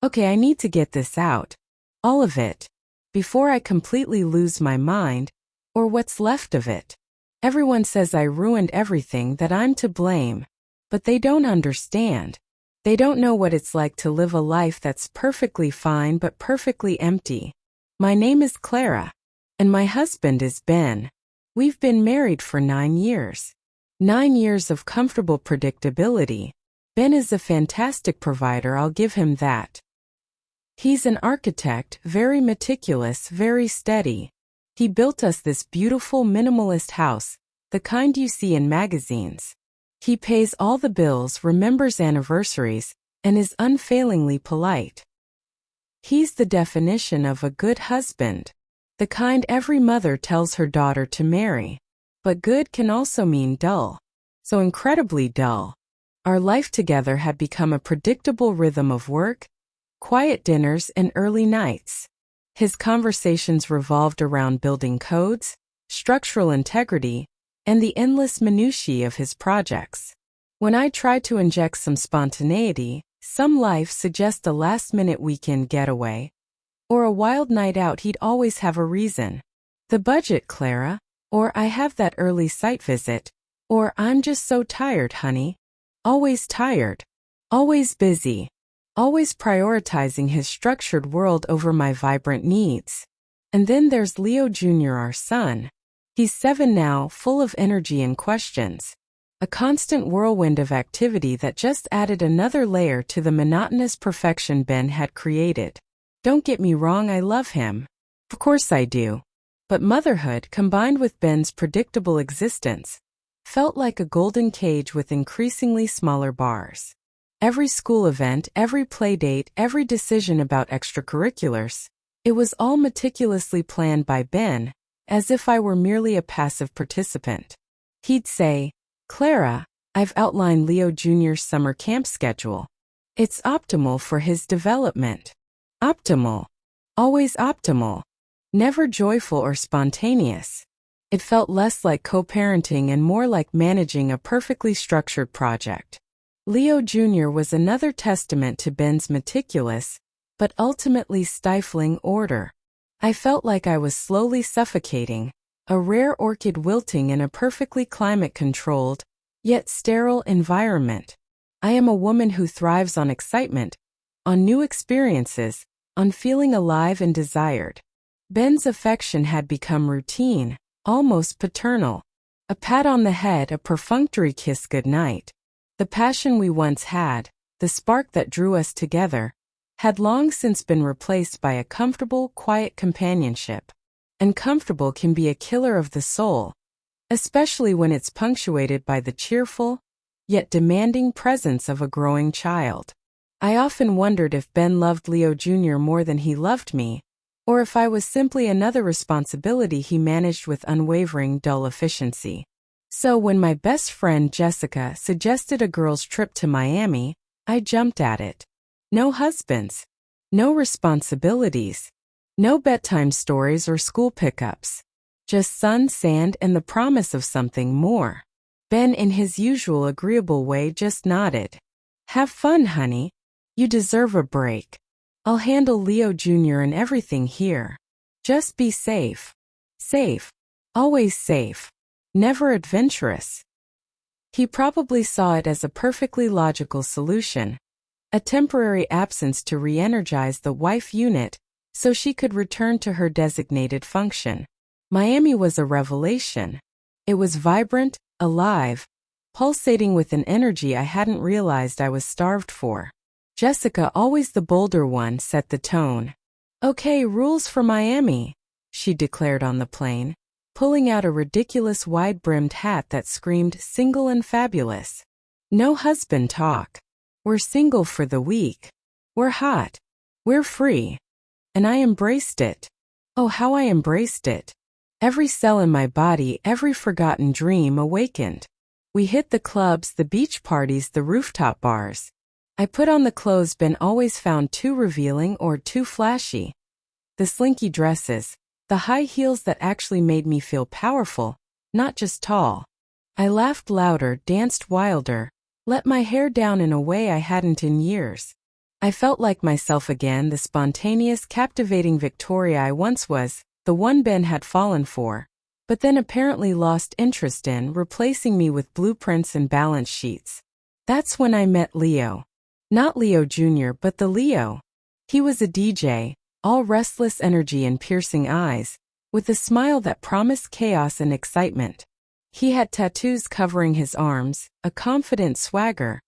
Okay, I need to get this out. All of it. Before I completely lose my mind, or what's left of it. Everyone says I ruined everything, that I'm to blame. But they don't understand. They don't know what it's like to live a life that's perfectly fine but perfectly empty. My name is Clara. And my husband is Ben. We've been married for 9 years. 9 years of comfortable predictability. Ben is a fantastic provider, I'll give him that. He's an architect, very meticulous, very steady. He built us this beautiful minimalist house, the kind you see in magazines. He pays all the bills, remembers anniversaries, and is unfailingly polite. He's the definition of a good husband. The kind every mother tells her daughter to marry. But good can also mean dull. So incredibly dull. Our life together had become a predictable rhythm of work, quiet dinners, and early nights. His conversations revolved around building codes, structural integrity, and the endless minutiae of his projects. When I tried to inject some spontaneity, some life, suggest a last-minute weekend getaway, or a wild night out, he'd always have a reason. The budget, Clara, or I have that early site visit, or I'm just so tired, honey. Always tired. Always busy. Always prioritizing his structured world over my vibrant needs. And then there's Leo Jr., our son. He's 7 now, full of energy and questions. A constant whirlwind of activity that just added another layer to the monotonous perfection Ben had created. Don't get me wrong, I love him. Of course I do. But motherhood, combined with Ben's predictable existence, felt like a golden cage with increasingly smaller bars. Every school event, every play date, every decision about extracurriculars, it was all meticulously planned by Ben, as if I were merely a passive participant. He'd say, Clara, I've outlined Leo Jr.'s summer camp schedule. It's optimal for his development. Optimal. Always optimal. Never joyful or spontaneous. It felt less like co-parenting and more like managing a perfectly structured project. Leo Jr. was another testament to Ben's meticulous, but ultimately stifling order. I felt like I was slowly suffocating, a rare orchid wilting in a perfectly climate-controlled, yet sterile environment. I am a woman who thrives on excitement, on new experiences, on feeling alive and desired. Ben's affection had become routine, almost paternal. A pat on the head, a perfunctory kiss goodnight. The passion we once had, the spark that drew us together, had long since been replaced by a comfortable, quiet companionship. And comfortable can be a killer of the soul, especially when it's punctuated by the cheerful, yet demanding presence of a growing child. I often wondered if Ben loved Leo Jr. more than he loved me, or if I was simply another responsibility he managed with unwavering, dull efficiency. So when my best friend Jessica suggested a girls' trip to Miami, I jumped at it. No husbands. No responsibilities. No bedtime stories or school pickups. Just sun, sand, and the promise of something more. Ben, in his usual agreeable way, just nodded. Have fun, honey. You deserve a break. I'll handle Leo Jr. and everything here. Just be safe. Safe. Always safe. Never adventurous. He probably saw it as a perfectly logical solution. A temporary absence to re-energize the wife unit so she could return to her designated function. Miami was a revelation. It was vibrant, alive, pulsating with an energy I hadn't realized I was starved for. Jessica, always the bolder one, set the tone. Okay, rules for Miami, she declared on the plane, pulling out a ridiculous wide-brimmed hat that screamed single and fabulous. No husband talk. We're single for the week. We're hot. We're free. And I embraced it. Oh, how I embraced it. Every cell in my body, every forgotten dream awakened. We hit the clubs, the beach parties, the rooftop bars. I put on the clothes Ben always found too revealing or too flashy. The slinky dresses, the high heels that actually made me feel powerful, not just tall. I laughed louder, danced wilder, let my hair down in a way I hadn't in years. I felt like myself again, the spontaneous, captivating Victoria I once was, the one Ben had fallen for, but then apparently lost interest in, replacing me with blueprints and balance sheets. That's when I met Leo. Not Leo Jr., but the Leo. He was a DJ, all restless energy and piercing eyes, with a smile that promised chaos and excitement. He had tattoos covering his arms, a confident swagger,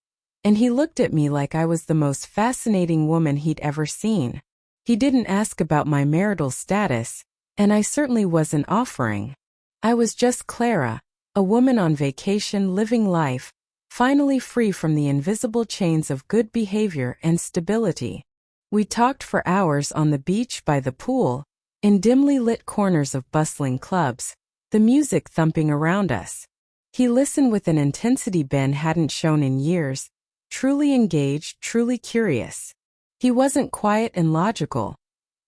and he looked at me like I was the most fascinating woman he'd ever seen. He didn't ask about my marital status, and I certainly wasn't offering. I was just Clara, a woman on vacation living life, finally free from the invisible chains of good behavior and stability. We talked for hours on the beach, by the pool, in dimly lit corners of bustling clubs, the music thumping around us. He listened with an intensity Ben hadn't shown in years, truly engaged, truly curious. He wasn't quiet and logical.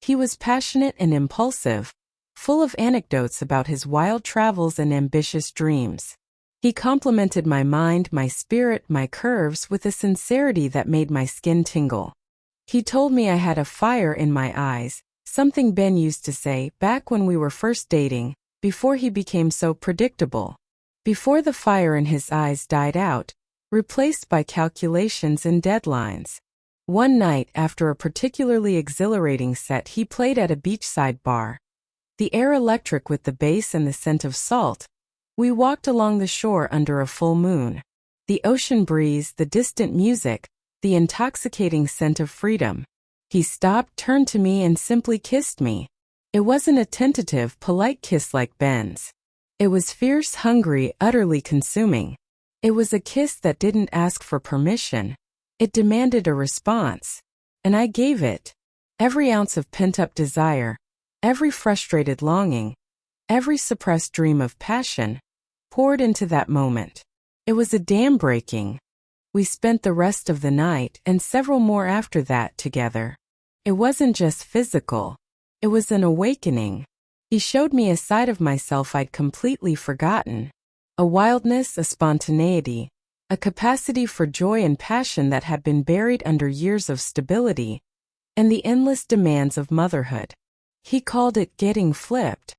He was passionate and impulsive, full of anecdotes about his wild travels and ambitious dreams. He complimented my mind, my spirit, my curves with a sincerity that made my skin tingle. He told me I had a fire in my eyes, something Ben used to say back when we were first dating, before he became so predictable. Before the fire in his eyes died out, replaced by calculations and deadlines. One night after a particularly exhilarating set, he played at a beachside bar. The air electric with the bass and the scent of salt. We walked along the shore under a full moon. The ocean breeze, the distant music, the intoxicating scent of freedom. He stopped, turned to me, and simply kissed me. It wasn't a tentative, polite kiss like Ben's. It was fierce, hungry, utterly consuming. It was a kiss that didn't ask for permission. It demanded a response. And I gave it. Every ounce of pent-up desire, every frustrated longing, every suppressed dream of passion, poured into that moment. It was a dam breaking. We spent the rest of the night, and several more after that, together. It wasn't just physical. It was an awakening. He showed me a side of myself I'd completely forgotten. A wildness, a spontaneity, a capacity for joy and passion that had been buried under years of stability and the endless demands of motherhood. He called it getting flipped.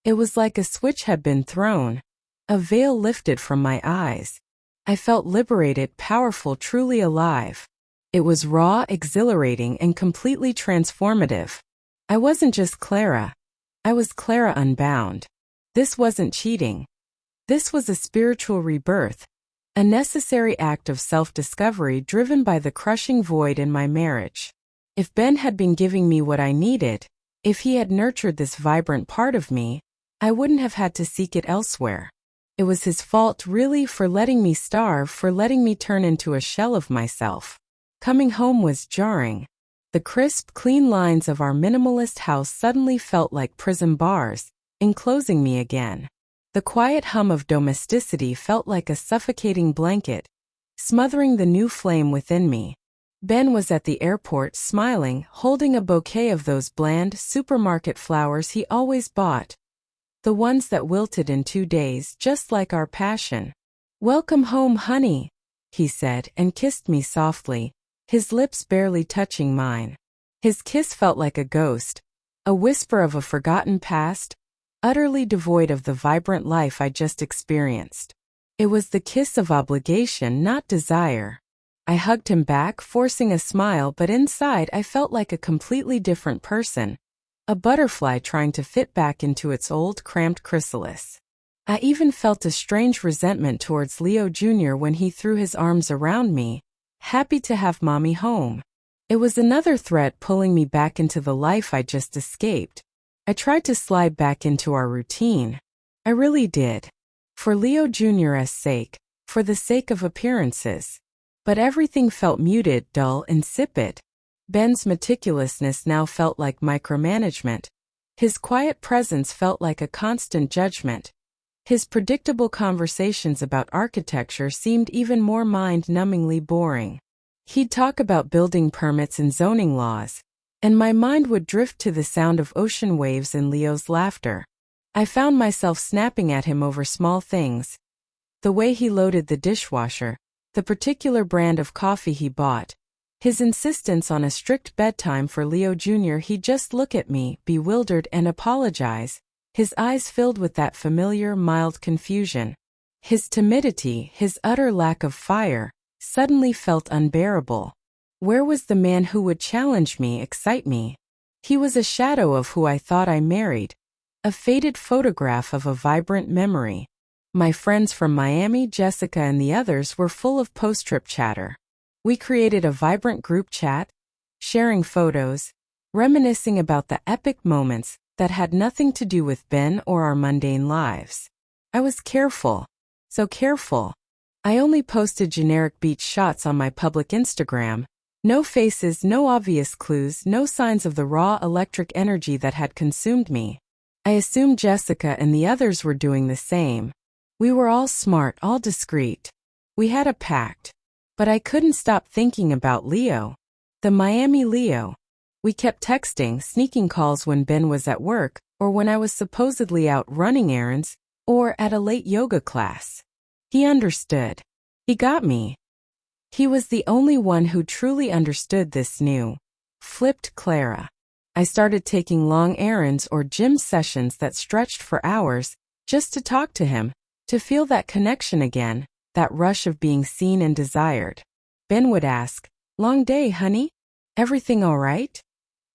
It was like a switch had been thrown, a veil lifted from my eyes. I felt liberated, powerful, truly alive. It was raw, exhilarating, and completely transformative. I wasn't just Clara. I was Clara unbound. This wasn't cheating. This was a spiritual rebirth, a necessary act of self-discovery driven by the crushing void in my marriage. If Ben had been giving me what I needed, if he had nurtured this vibrant part of me, I wouldn't have had to seek it elsewhere. It was his fault, really, for letting me starve, for letting me turn into a shell of myself. Coming home was jarring. The crisp, clean lines of our minimalist house suddenly felt like prison bars, enclosing me again. The quiet hum of domesticity felt like a suffocating blanket, smothering the new flame within me. Ben was at the airport, smiling, holding a bouquet of those bland, supermarket flowers he always bought. The ones that wilted in 2 days, just like our passion. "Welcome home, honey," he said, and kissed me softly, his lips barely touching mine. His kiss felt like a ghost, a whisper of a forgotten past, utterly devoid of the vibrant life I just experienced. It was the kiss of obligation, not desire. I hugged him back, forcing a smile, but inside I felt like a completely different person, a butterfly trying to fit back into its old, cramped chrysalis. I even felt a strange resentment towards Leo Jr. when he threw his arms around me, happy to have Mommy home. It was another thread pulling me back into the life I just escaped. I tried to slide back into our routine. I really did. For Leo Jr.'s sake, for the sake of appearances. But everything felt muted, dull, insipid. Ben's meticulousness now felt like micromanagement. His quiet presence felt like a constant judgment. His predictable conversations about architecture seemed even more mind-numbingly boring. He'd talk about building permits and zoning laws, and my mind would drift to the sound of ocean waves and Leo's laughter. I found myself snapping at him over small things. The way he loaded the dishwasher, the particular brand of coffee he bought, His insistence on a strict bedtime for Leo Jr. He'd just look at me, bewildered, and apologize, his eyes filled with that familiar, mild confusion. His timidity, his utter lack of fire, suddenly felt unbearable. Where was the man who would challenge me, excite me? He was a shadow of who I thought I married, a faded photograph of a vibrant memory. My friends from Miami, Jessica and the others, were full of post-trip chatter. We created a vibrant group chat, sharing photos, reminiscing about the epic moments that had nothing to do with Ben or our mundane lives. I was careful, so careful. I only posted generic beach shots on my public Instagram. No faces, no obvious clues, no signs of the raw electric energy that had consumed me. I assumed Jessica and the others were doing the same. We were all smart, all discreet. We had a pact. But I couldn't stop thinking about Leo. The Miami Leo. We kept texting, sneaking calls when Ben was at work, or when I was supposedly out running errands, or at a late yoga class. He understood. He got me. He was the only one who truly understood this new, flipped Clara. I started taking long errands or gym sessions that stretched for hours, just to talk to him, to feel that connection again, that rush of being seen and desired. Ben would ask, "Long day, honey? Everything all right?"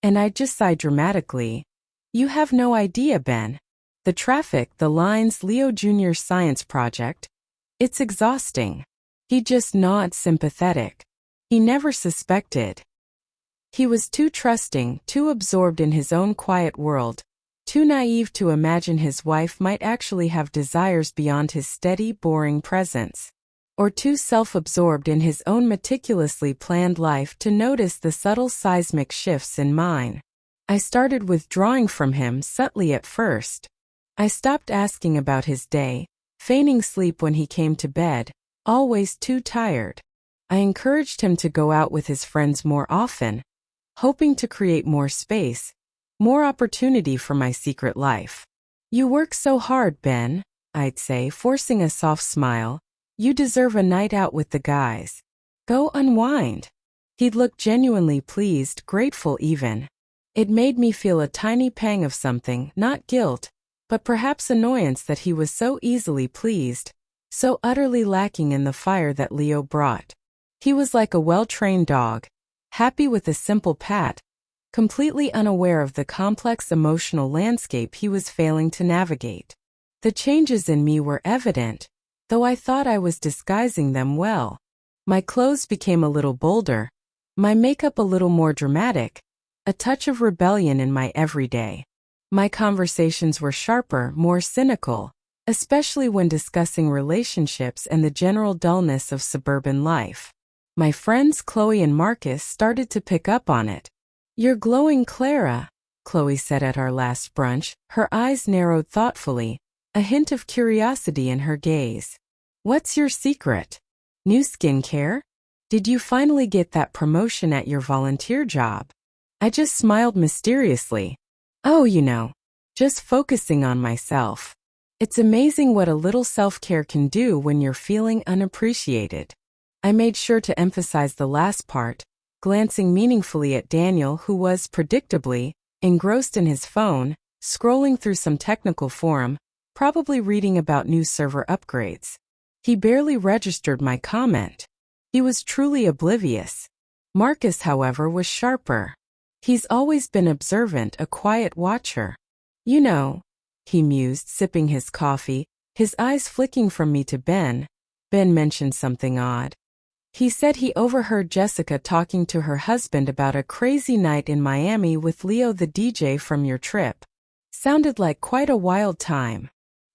And I'd just sigh dramatically. You have no idea, Ben. The traffic, the lines, Leo Jr.'s science project. It's exhausting. He just nodded, sympathetic. He never suspected. He was too trusting, too absorbed in his own quiet world, too naive to imagine his wife might actually have desires beyond his steady, boring presence. Or too self-absorbed in his own meticulously planned life to notice the subtle seismic shifts in mine. I started withdrawing from him subtly at first. I stopped asking about his day, feigning sleep when he came to bed, always too tired. I encouraged him to go out with his friends more often, hoping to create more space, more opportunity for my secret life. You work so hard, Ben, I'd say, forcing a soft smile. You deserve a night out with the guys. Go unwind. He'd look genuinely pleased, grateful even. It made me feel a tiny pang of something, not guilt, but perhaps annoyance that he was so easily pleased, so utterly lacking in the fire that Leo brought. He was like a well-trained dog, happy with a simple pat, completely unaware of the complex emotional landscape he was failing to navigate. The changes in me were evident, though I thought I was disguising them well. My clothes became a little bolder, my makeup a little more dramatic, a touch of rebellion in my everyday. My conversations were sharper, more cynical, especially when discussing relationships and the general dullness of suburban life. My friends Chloe and Marcus started to pick up on it. You're glowing, Clara, Chloe said at our last brunch, her eyes narrowed thoughtfully, a hint of curiosity in her gaze. What's your secret? New skincare? Did you finally get that promotion at your volunteer job? I just smiled mysteriously. Oh, just focusing on myself. It's amazing what a little self-care can do when you're feeling unappreciated. I made sure to emphasize the last part, glancing meaningfully at Daniel, who was, predictably, engrossed in his phone, scrolling through some technical forum, probably reading about new server upgrades. He barely registered my comment. He was truly oblivious. Marcus, however, was sharper. He's always been observant, a quiet watcher. He mused, sipping his coffee, his eyes flicking from me to Ben. Ben mentioned something odd. He said he overheard Jessica talking to her husband about a crazy night in Miami with Leo the DJ from your trip. Sounded like quite a wild time.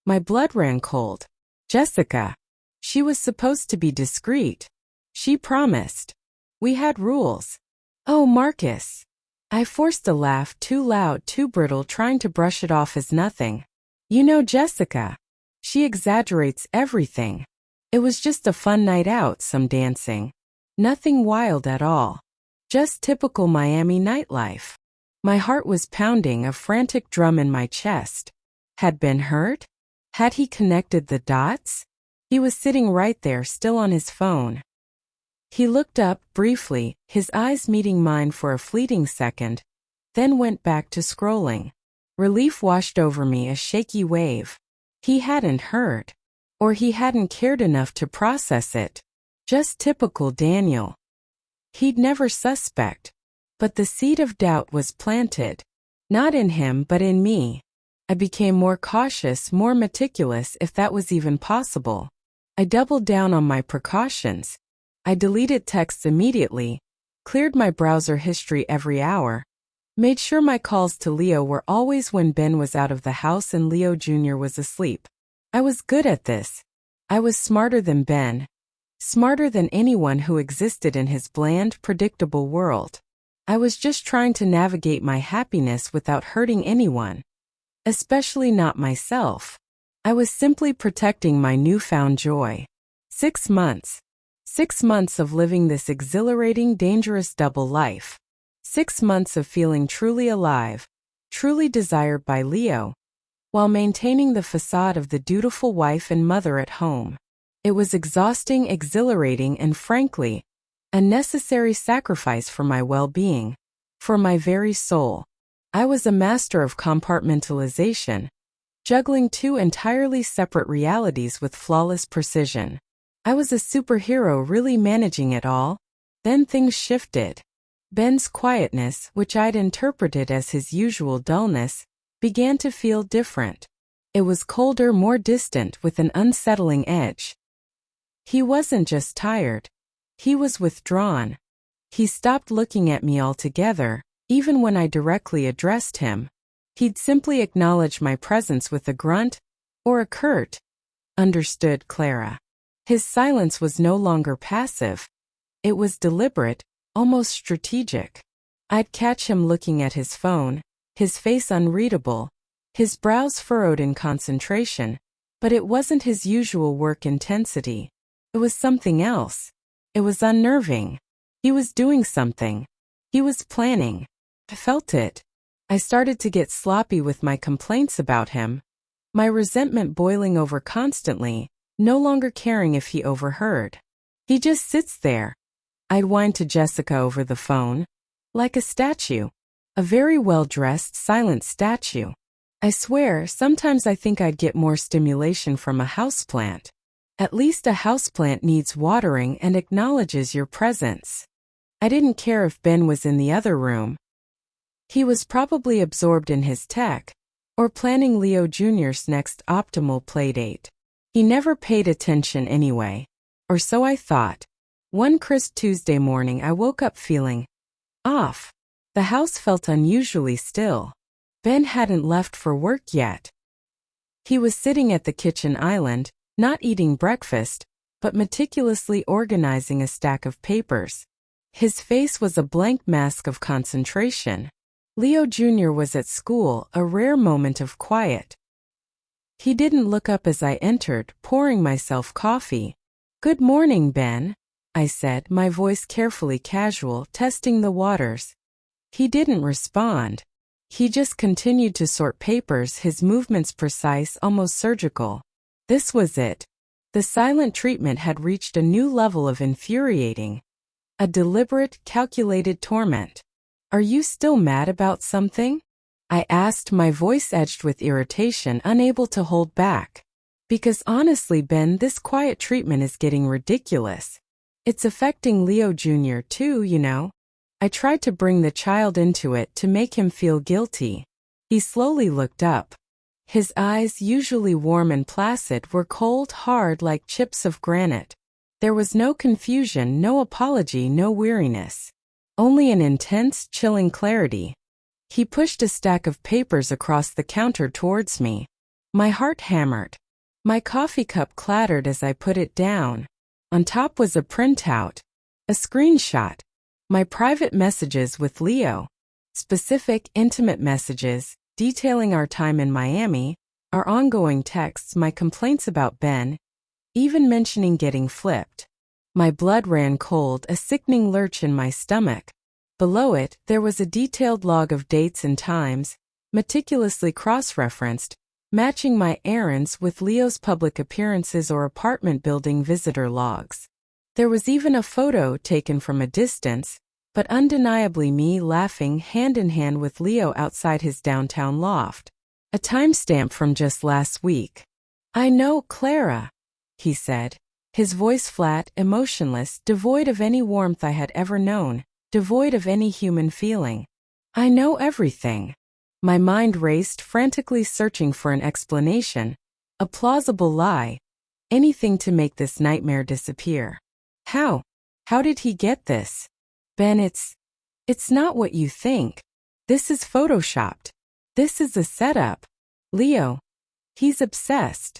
My blood ran cold. Jessica. She was supposed to be discreet. She promised. We had rules. Oh, Marcus. I forced a laugh, too loud, too brittle, trying to brush it off as nothing. Jessica. She exaggerates everything. It was just a fun night out, some dancing. Nothing wild at all. Just typical Miami nightlife. My heart was pounding, a frantic drum in my chest. Had Ben hurt? Had he connected the dots? He was sitting right there, still on his phone. He looked up briefly, his eyes meeting mine for a fleeting second, then went back to scrolling. Relief washed over me, a shaky wave. He hadn't heard. Or he hadn't cared enough to process it. Just typical Daniel. He'd never suspect. But the seed of doubt was planted. Not in him but in me. I became more cautious, more meticulous, if that was even possible. I doubled down on my precautions. I deleted texts immediately, cleared my browser history every hour, made sure my calls to Leo were always when Ben was out of the house and Leo Jr. was asleep. I was good at this. I was smarter than Ben. Smarter than anyone who existed in his bland, predictable world. I was just trying to navigate my happiness without hurting anyone. Especially not myself. I was simply protecting my newfound joy. 6 months. 6 months of living this exhilarating, dangerous double life. 6 months of feeling truly alive, truly desired by Leo, while maintaining the facade of the dutiful wife and mother at home. It was exhausting, exhilarating, and frankly, a necessary sacrifice for my well-being, for my very soul. I was a master of compartmentalization, juggling 2 entirely separate realities with flawless precision. I was a superhero really managing it all. Then things shifted. Ben's quietness, which I'd interpreted as his usual dullness, began to feel different. It was colder, more distant, with an unsettling edge. He wasn't just tired. He was withdrawn. He stopped looking at me altogether, even when I directly addressed him. He'd simply acknowledge my presence with a grunt, or a curt, "Understood, Clara." His silence was no longer passive. It was deliberate, almost strategic. I'd catch him looking at his phone, his face unreadable, his brows furrowed in concentration, but it wasn't his usual work intensity. It was something else. It was unnerving. He was doing something. He was planning. I felt it. I started to get sloppy with my complaints about him, my resentment boiling over constantly, no longer caring if he overheard. He just sits there. I'd whine to Jessica over the phone, like a statue, a very well-dressed, silent statue. I swear, sometimes I think I'd get more stimulation from a houseplant. At least a houseplant needs watering and acknowledges your presence. I didn't care if Ben was in the other room. He was probably absorbed in his tech, or planning Leo Jr.'s next optimal playdate. He never paid attention anyway. Or so I thought. One crisp Tuesday morning I woke up feeling off. The house felt unusually still. Ben hadn't left for work yet. He was sitting at the kitchen island, not eating breakfast, but meticulously organizing a stack of papers. His face was a blank mask of concentration. Leo Jr. was at school, a rare moment of quiet. He didn't look up as I entered, pouring myself coffee. "Good morning, Ben," I said, my voice carefully casual, testing the waters. He didn't respond. He just continued to sort papers, his movements precise, almost surgical. This was it. The silent treatment had reached a new level of infuriating. A deliberate, calculated torment. "Are you still mad about something?" I asked, my voice edged with irritation, unable to hold back. "Because honestly, Ben, this quiet treatment is getting ridiculous. It's affecting Leo Jr. too, you know." I tried to bring the child into it to make him feel guilty. He slowly looked up. His eyes, usually warm and placid, were cold, hard like chips of granite. There was no confusion, no apology, no weariness. Only an intense, chilling clarity. He pushed a stack of papers across the counter towards me. My heart hammered. My coffee cup clattered as I put it down. On top was a printout. A screenshot. My private messages with Leo. Specific, intimate messages, detailing our time in Miami, our ongoing texts, my complaints about Ben, even mentioning getting flipped. My blood ran cold, a sickening lurch in my stomach. Below it, there was a detailed log of dates and times, meticulously cross-referenced, matching my errands with Leo's public appearances or apartment building visitor logs. There was even a photo taken from a distance, but undeniably me laughing hand in hand with Leo outside his downtown loft. A timestamp from just last week. "I know, Clara," he said, his voice flat, emotionless, devoid of any warmth I had ever known, devoid of any human feeling. "I know everything." My mind raced, frantically searching for an explanation, a plausible lie, anything to make this nightmare disappear. How? How did he get this? "Ben, it's not what you think. This is photoshopped. This is a setup. Leo, he's obsessed.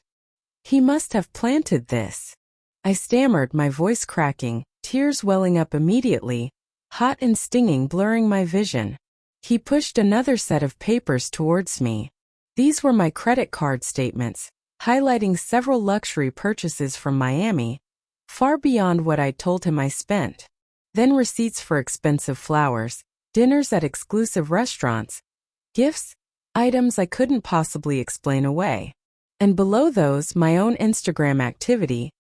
He must have planted this." I stammered, my voice cracking, tears welling up immediately, hot and stinging, blurring my vision. He pushed another set of papers towards me. These were my credit card statements, highlighting several luxury purchases from Miami, far beyond what I'd told him I spent. Then receipts for expensive flowers, dinners at exclusive restaurants, gifts, items I couldn't possibly explain away. And below those, my own Instagram activity,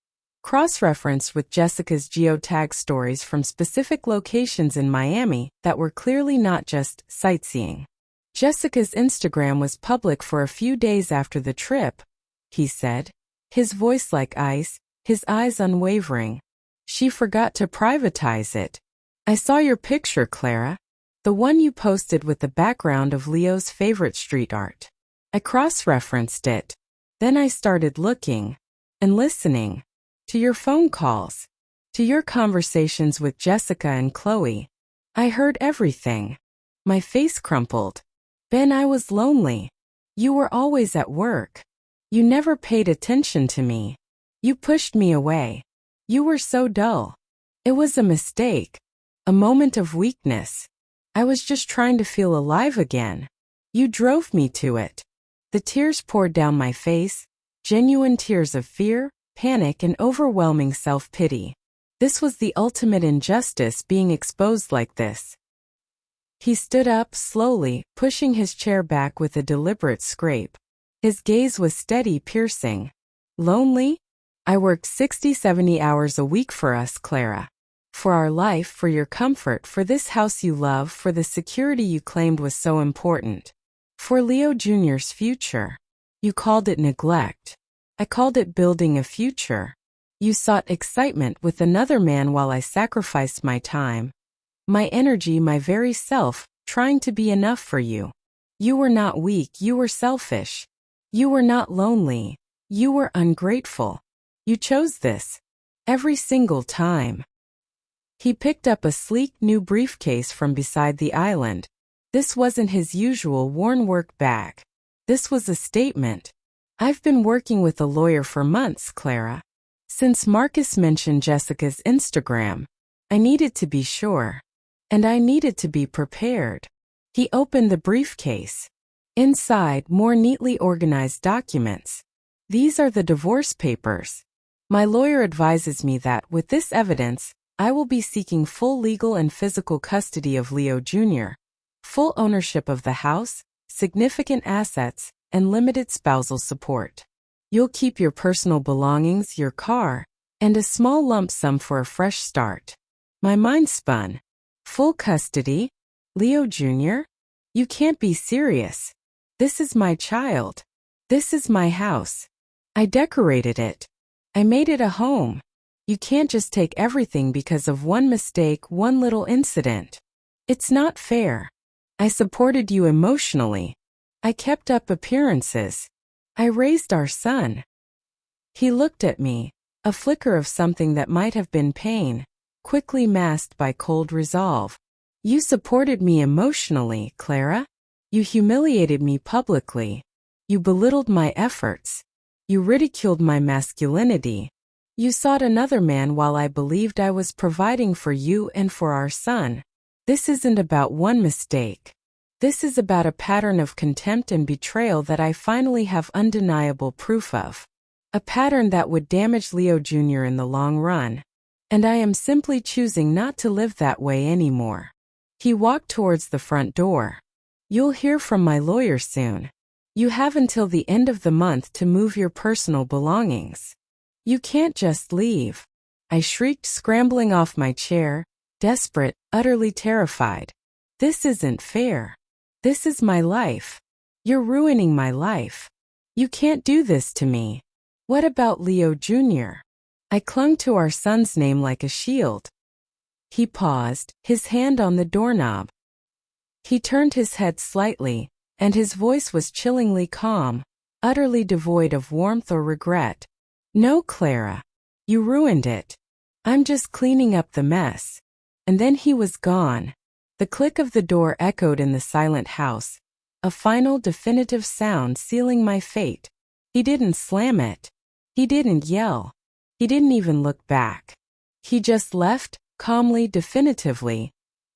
cross-referenced with Jessica's geotag stories from specific locations in Miami that were clearly not just sightseeing. "Jessica's Instagram was public for a few days after the trip," he said, his voice like ice, his eyes unwavering. "She forgot to privatize it. I saw your picture, Clara. The one you posted with the background of Leo's favorite street art. I cross-referenced it. Then I started looking and listening to your phone calls, to your conversations with Jessica and Chloe. I heard everything." My face crumpled. "Ben, I was lonely. You were always at work. You never paid attention to me. You pushed me away. You were so dull. It was a mistake, a moment of weakness. I was just trying to feel alive again. You drove me to it." The tears poured down my face, genuine tears of fear, panic, and overwhelming self-pity. This was the ultimate injustice, being exposed like this. He stood up slowly, pushing his chair back with a deliberate scrape. His gaze was steady, piercing. "Lonely? I worked 60-70 hours a week for us, Clara. For our life, for your comfort, for this house you love, for the security you claimed was so important. For Leo Jr.'s future. You called it neglect. I called it building a future. You sought excitement with another man while I sacrificed my time, my energy, my very self, trying to be enough for you. You were not weak, you were selfish. You were not lonely. You were ungrateful. You chose this. Every single time." He picked up a sleek new briefcase from beside the island. This wasn't his usual worn work bag. This was a statement. "I've been working with a lawyer for months, Clara. Since Marcus mentioned Jessica's Instagram, I needed to be sure. And I needed to be prepared." He opened the briefcase. Inside, more neatly organized documents. "These are the divorce papers. My lawyer advises me that, with this evidence, I will be seeking full legal and physical custody of Leo Jr., full ownership of the house, significant assets, and limited spousal support. You'll keep your personal belongings, your car, and a small lump sum for a fresh start." My mind spun. Full custody? Leo Jr.? You can't be serious. This is my child. This is my house. I decorated it. I made it a home. You can't just take everything because of one mistake, one little incident. It's not fair. I supported you emotionally. I kept up appearances. I raised our son. He looked at me, a flicker of something that might have been pain, quickly masked by cold resolve. You supported me emotionally, Clara. You humiliated me publicly. You belittled my efforts. You ridiculed my masculinity. You sought another man while I believed I was providing for you and for our son. This isn't about one mistake. This is about a pattern of contempt and betrayal that I finally have undeniable proof of. A pattern that would damage Leo Jr. in the long run. And I am simply choosing not to live that way anymore. He walked towards the front door. You'll hear from my lawyer soon. You have until the end of the month to move your personal belongings. You can't just leave. I shrieked, scrambling off my chair, desperate, utterly terrified. This isn't fair. This is my life. You're ruining my life. You can't do this to me. What about Leo Jr.? I clung to our son's name like a shield. He paused, his hand on the doorknob. He turned his head slightly, and his voice was chillingly calm, utterly devoid of warmth or regret. No, Clara. You ruined it. I'm just cleaning up the mess. And then he was gone. The click of the door echoed in the silent house, a final definitive sound sealing my fate. He didn't slam it. He didn't yell. He didn't even look back. He just left, calmly, definitively,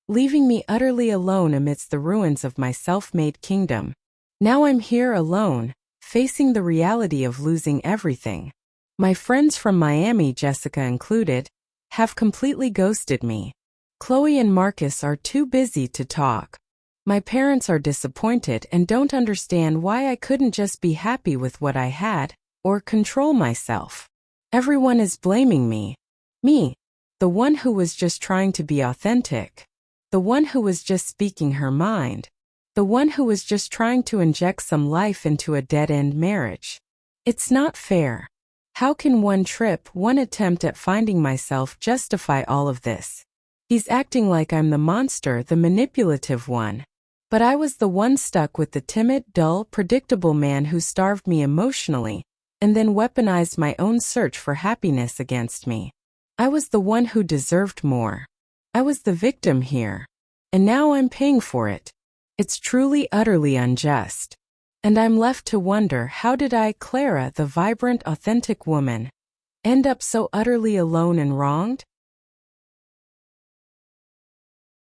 leaving me utterly alone amidst the ruins of my self-made kingdom. Now I'm here alone, facing the reality of losing everything. My friends from Miami, Jessica included, have completely ghosted me. Chloe and Marcus are too busy to talk. My parents are disappointed and don't understand why I couldn't just be happy with what I had, or control myself. Everyone is blaming me. Me, the one who was just trying to be authentic. The one who was just speaking her mind. The one who was just trying to inject some life into a dead-end marriage. It's not fair. How can one trip, one attempt at finding myself justify all of this? He's acting like I'm the monster, the manipulative one. But I was the one stuck with the timid, dull, predictable man who starved me emotionally, and then weaponized my own search for happiness against me. I was the one who deserved more. I was the victim here. And now I'm paying for it. It's truly, utterly unjust. And I'm left to wonder, how did I, Clara, the vibrant, authentic woman, end up so utterly alone and wronged?